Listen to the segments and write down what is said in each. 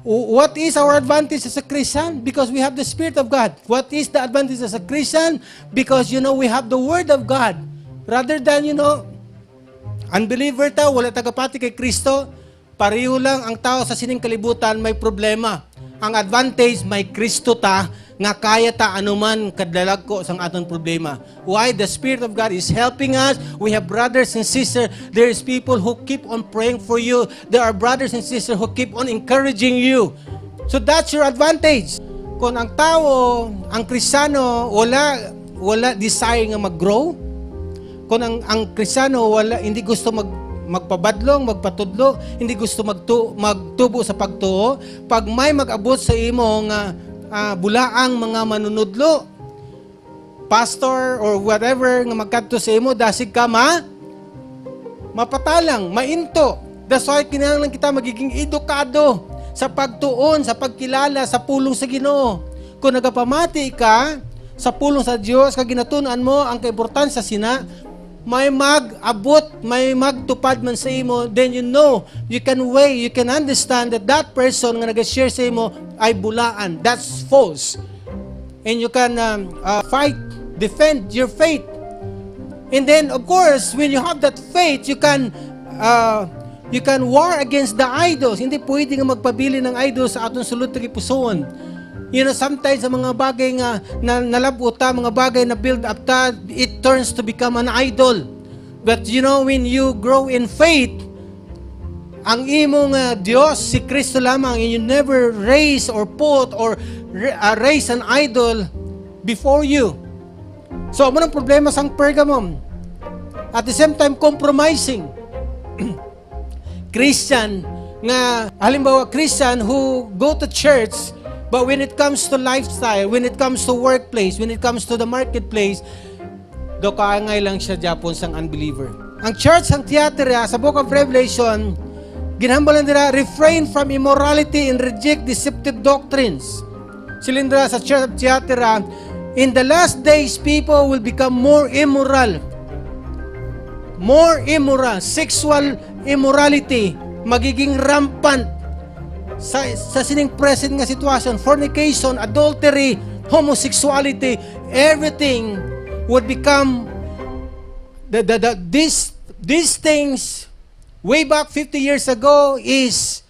What is our advantage as a Christian? Because we have the Spirit of God. What is the advantage as a Christian? Because, we have the Word of God. Rather than, unbeliever tao, wala tagapati kay Kristo, pareho lang ang tao sa sining kalibutan may problema. Ang advantage, may Kristo ta, nga kaya ta anuman kadlalag ko sang atong problema. Why? The Spirit of God is helping us. We have brothers and sisters. There is people who keep on praying for you. There are brothers and sisters who keep on encouraging you. So that's your advantage. Kung ang tao, ang Kristiyano, wala desire nga mag-grow. Kung ang Kristiyano, hindi gusto magpabadlong, magpatudlo, hindi gusto magtubo sa pagtuo, pag may mag-abot sa imo nga bulaang mga manunudlo, pastor or whatever nga magkadto sa imo, dasig ka mapatalang, mainto. That's why kinahanglan kita magiging edukado sa pagtuon, sa pagkilala, sa pulong sa Ginoo. Kung nagapamati ka sa pulong sa Dios, kag ginatunan mo ang kaimportansya sina, may mag-abot, may magtupad man sa imo, then you can weigh, you can understand that that person nga nag-share sa imo ay bulaan. That's false. And you can fight, defend your faith. And then, of course, when you have that faith, you can war against the idols. Hindi pwede nga magpabili ng idols sa atong sulod na kipusoon. Sometimes sa mga bagay nga nalabuta, mga bagay na build up ta, it turns to become an idol. But when you grow in faith, ang imong Diyos, si Kristo lamang, and you never raise or put or raise an idol before you. So, ano ang problema sa Pergamum? At the same time, compromising. Christian, halimbawa, Christian who go to church, but when it comes to lifestyle, when it comes to workplace, when it comes to the marketplace, do kaangay lang siya Japon sang unbeliever. Ang church ang Thyatira sa Book of Revelation, ginhambalan nila, refrain from immorality and reject deceptive doctrines. Silindra sa church of Thyatira, in the last days, people will become more immoral. More immoral. Sexual immorality, magiging rampant. Sa sining present nga sitwasyon, fornication, adultery, homosexuality, everything would become these things way back 50 years ago is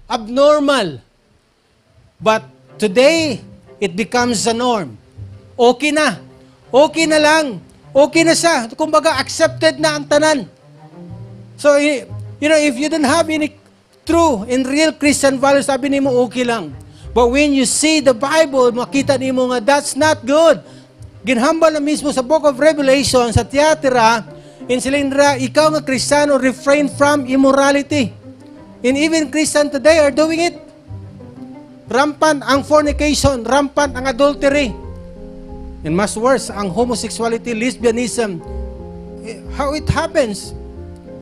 abnormal. But today, it becomes the norm. Okay na. Okay na lang. Okay na siya. Kumbaga, accepted na ang tanan. So, if you don't have any true and real Christian values, sabi nimo okay lang. But when you see the Bible, makita nimo nga that's not good. Ginhambal na mismo sa Book of Revelation, sa Thyatira, in Silindra, ikaw nga Kristiyano, refrain from immorality. And even Christian today are doing it. Rampant ang fornication, rampant ang adultery. And much worse, ang homosexuality, lesbianism. How it happens?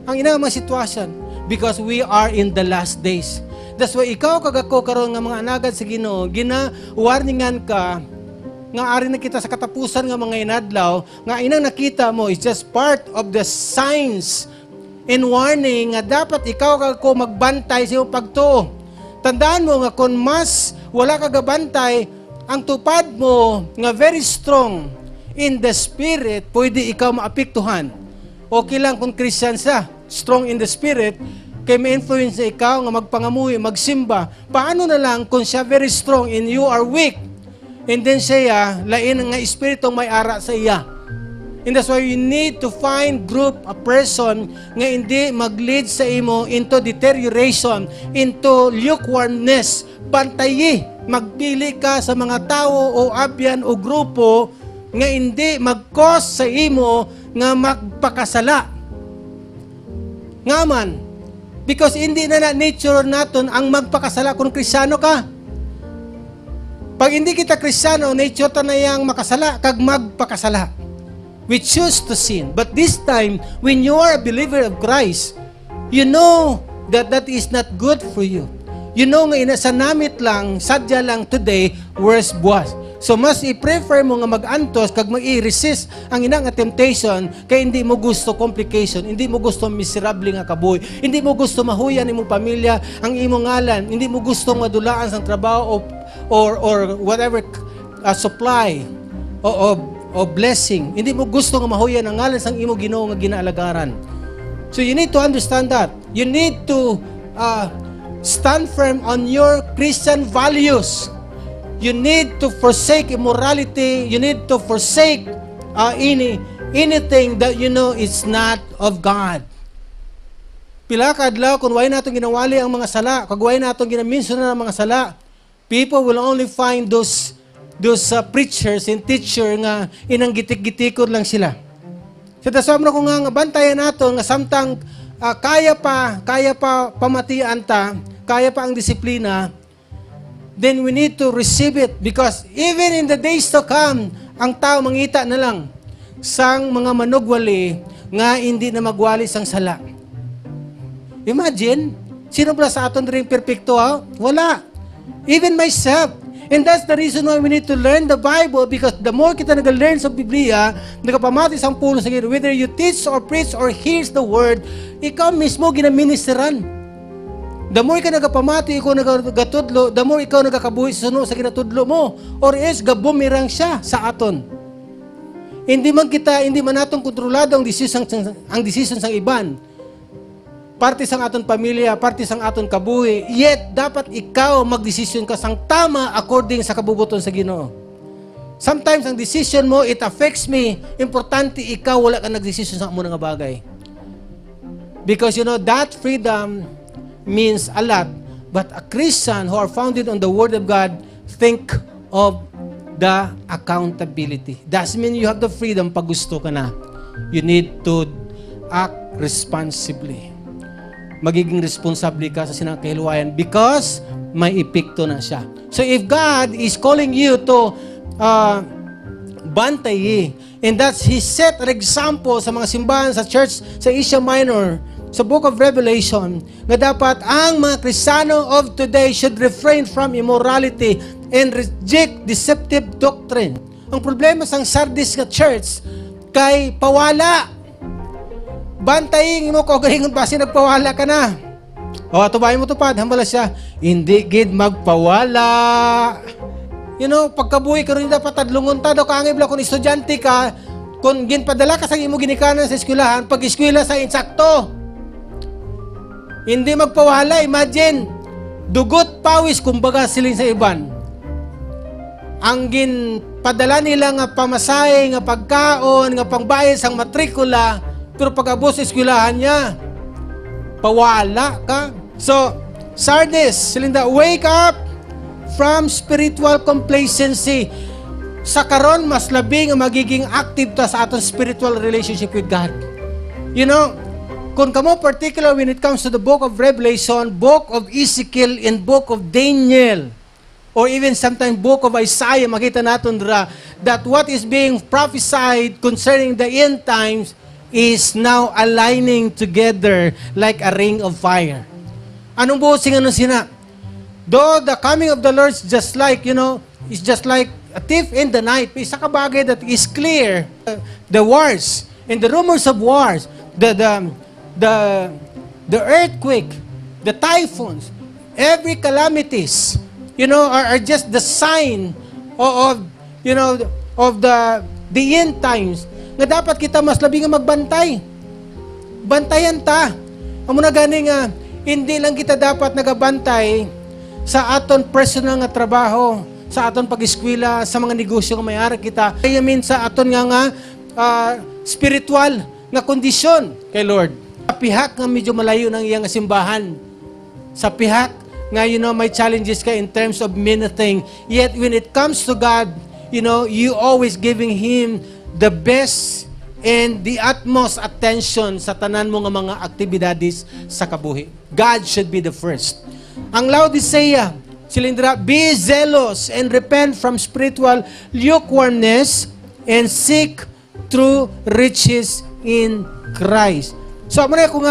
Ang inang mga sitwasyon. Because we are in the last days. That's why ikaw kagako karon nga mga anagad sa Ginoo, gina-warningan ka nga ari na kita sa katapusan nga mga inadlaw, nga inang nakita mo is just part of the signs and warning nga dapat ikaw kagako magbantay sa iyong pagtuo. Tandaan mo nga kung mas wala ka gabantay, ang tupad mo nga very strong in the spirit, pwede ikaw maapektuhan. Okay lang kung Christian sa strong in the spirit, kay may influence na ikaw nga magpangamuhi, magsimba. Paano na lang kung siya very strong and you are weak? And then siya, lain nga espiritong may ara sa iya. And that's why you need to find group, a person nga hindi mag-lead sa imo into deterioration, into lukewarmness. Bantayi, magpili ka sa mga tao o abyan o grupo nga hindi mag-cause sa imo nga magpakasala. Nga man, because hindi na nature naton ang magpakasala kung Kristiyano ka. Pag hindi kita Kristiyano, nature ta na yang makasala, kag magpakasala. We choose to sin. But this time, when you are a believer of Christ, you know that that is not good for you. You know nga inasanamit lang, sadya lang today, worse buwas. So mas i-prefer mo nga mag-antos kag mag-i-resist ang ina nga temptation kay hindi mo gusto complication, hindi mo gusto miserable nga kabuhi, hindi mo gusto mahuyan imong pamilya, ang imong ngalan, hindi mo gusto madulaan sa trabaho or whatever supply o blessing. Hindi mo gusto nga mahuyan ang ngalan sang imong Ginoo nga ginaalagaran. So you need to understand that. You need to stand firm on your Christian values. You need to forsake immorality. You need to forsake anything that you know is not of God. Pila kadlaw kung way naton ginawali ang mga sala, kag way naton ginaminso na ang mga sala, people will only find those preachers and teacher nga inang gitik-gitikod lang sila. So tasam na ko nga bantayan naton nga samtang kaya pa pamatian ta, kaya pa ang disiplina, then we need to receive it because even in the days to come, ang tao mangita na lang sang mga manugwali nga hindi na magwali sang sala. Imagine, sino ba sa aton rin perfecto? Wala. Even myself. And that's the reason why we need to learn the Bible because the more kita nag-learn sa Biblia, nagapamati sang puno sa gito, whether you teach or preach or hears the word, ikaw mismo ginaministeran. The more ka nagapamati, ikaw nagagatudlo, the more ikaw nagakabuhi sa suno sa ginatudlo mo. Or else, gabumirang siya sa aton. Hindi man natong kontrolado ang decision sang iban. Parte sang aton pamilya, parte sang aton kabuhi. Yet, dapat ikaw magdesisyon ka sang tama according sa kabubuton sa Ginoo. Sometimes, ang decision mo, it affects me. Importante, ikaw wala ka nagdesisyon sa muna nga bagay. Because, that freedom means a lot, but a Christian who are founded on the Word of God think of the accountability. Doesn't mean you have the freedom pag gusto ka na. You need to act responsibly. Magiging responsable ka sa sinakahiluwayan because may epekto na siya. So if God is calling you to bantay, and that's He set an example sa mga simbahan sa church sa Asia Minor, sa Book of Revelation, na dapat ang mga Kristiyano of today should refrain from immorality and reject deceptive doctrine. Ang problema sa Sardis nga church, kay pawala. Bantayin mo ko, galingon ba nagpawala ka na? O, atubayin mo tupad, hambala siya, hindi gid magpawala. Pagkabuhi ka rin dapat tadlungon ta, daw kaangib lang kung estudyante ka, kung ginpadala ka sa imo ginikanan sa eskwelahan, pag-eskwela sa insakto. Hindi magpawala, imagine, dugot pawis, kumbaga siling sa iban. Ang ginpadala nila nga pamasahe, nga pagkaon, nga pangbayad sang matrikula, pero pag-abos sa eskwelahan niya, pawala ka. So, Sardis, silinda, wake up from spiritual complacency. Sa karon mas labing ang magiging active ta sa aton spiritual relationship with God. Kung kamo particular when it comes to the book of Revelation, book of Ezekiel, and book of Daniel, or even sometimes book of Isaiah, makita natin that what is being prophesied concerning the end times is now aligning together like a ring of fire. Anong buhosing sina? Though the coming of the Lord is just like, it's just like a thief in the night. Isa ka bagay that is clear. The wars and the rumors of wars, the earthquake, the typhoons, every calamities, are just the sign of the end times. Nga dapat kita mas labi nga magbantay. Bantayan ta. Amo na gani nga hindi lang kita dapat nagabantay sa aton personal nga trabaho, sa aton pag-eskwela, sa mga negosyo nga may-ari kita. Kaya sa aton nga spiritual nga kondisyon kay Lord. Sa pihak nga medyo malayo ng iyang simbahan. Sa pihak nga, may challenges ka in terms of many things. Yet, when it comes to God, you always giving Him the best and the utmost attention sa tanan mo nga mga aktibidades sa kabuhi. God should be the first. Ang Laodicea, silindra, be zealous and repent from spiritual lukewarmness and seek true riches in Christ. So, muna kung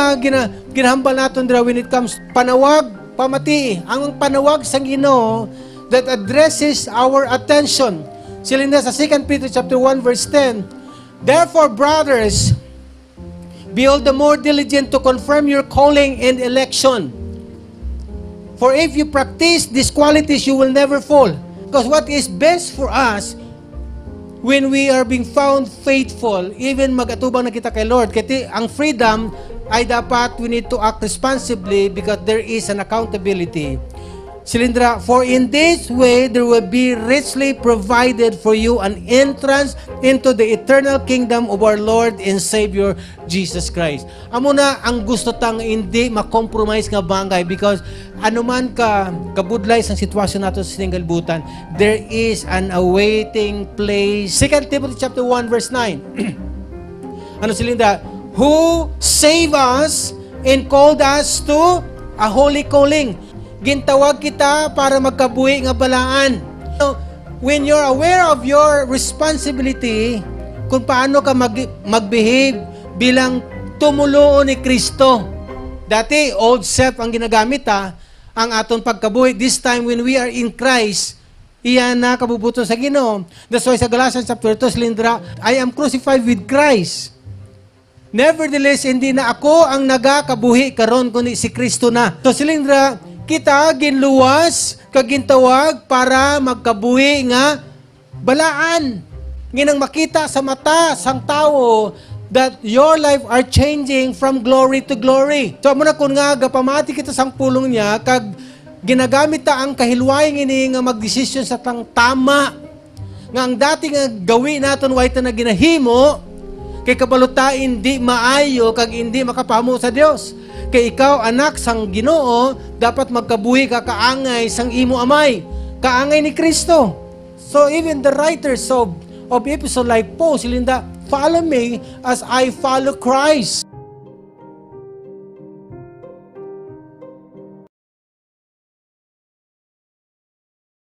ginahambal natin when it comes panawag, pamati, ang panawag sa Ginoo that addresses our attention Sila sa 2 Peter chapter 1 verse 10, therefore, brothers, be all the more diligent to confirm your calling and election. For if you practice these qualities, you will never fall. Because what is best for us when we are being found faithful, even mag-atubang na kita kay Lord, kasi ang freedom ay dapat we need to act responsibly because there is an accountability. Silindra, for in this way there will be richly provided for you an entrance into the eternal kingdom of our Lord and Savior Jesus Christ. Amo na ang gusto tang hindi makompromise nga bangay because anuman ka kabudlay sa sitwasyon nato sa singalbutan, there is an awaiting place. 2 Timothy chapter 1 verse 9. Ano silindra? Who save us and called us to a holy calling. Gintawag kita para magkabuhi nga balaan. So, when you're aware of your responsibility, kung paano ka mag-behave bilang tumulo ni Kristo. Dati, old self ang ginagamit ang aton pagkabuhi. This time, when we are in Christ, iyan na kabubuto sa Ginoo. That's why sa Galatians chapter 2, silindra, I am crucified with Christ. Nevertheless, hindi na ako ang nagakabuhi karon kundi si Kristo na. So, silindra, kita ginluwas kagintawag para magkabuhi nga balaan. Nginang makita sa mata sang tao that your life are changing from glory to glory. So muna kun nga gapamati kita sang pulong niya kag ginagamit ta ang kahilwayon ini nga magdesisyon sa tang tama. Nga ang dati nga gawi naton way ta na ginahimo kay kabalutain di maayo kag hindi makapamo sa Dios. Kay ikaw, anak sang Ginoo, dapat magkabuhi ka kaangay sang imo amay. Kaangay ni Kristo. So even the writers of episode like Paul, silinda, follow me as I follow Christ.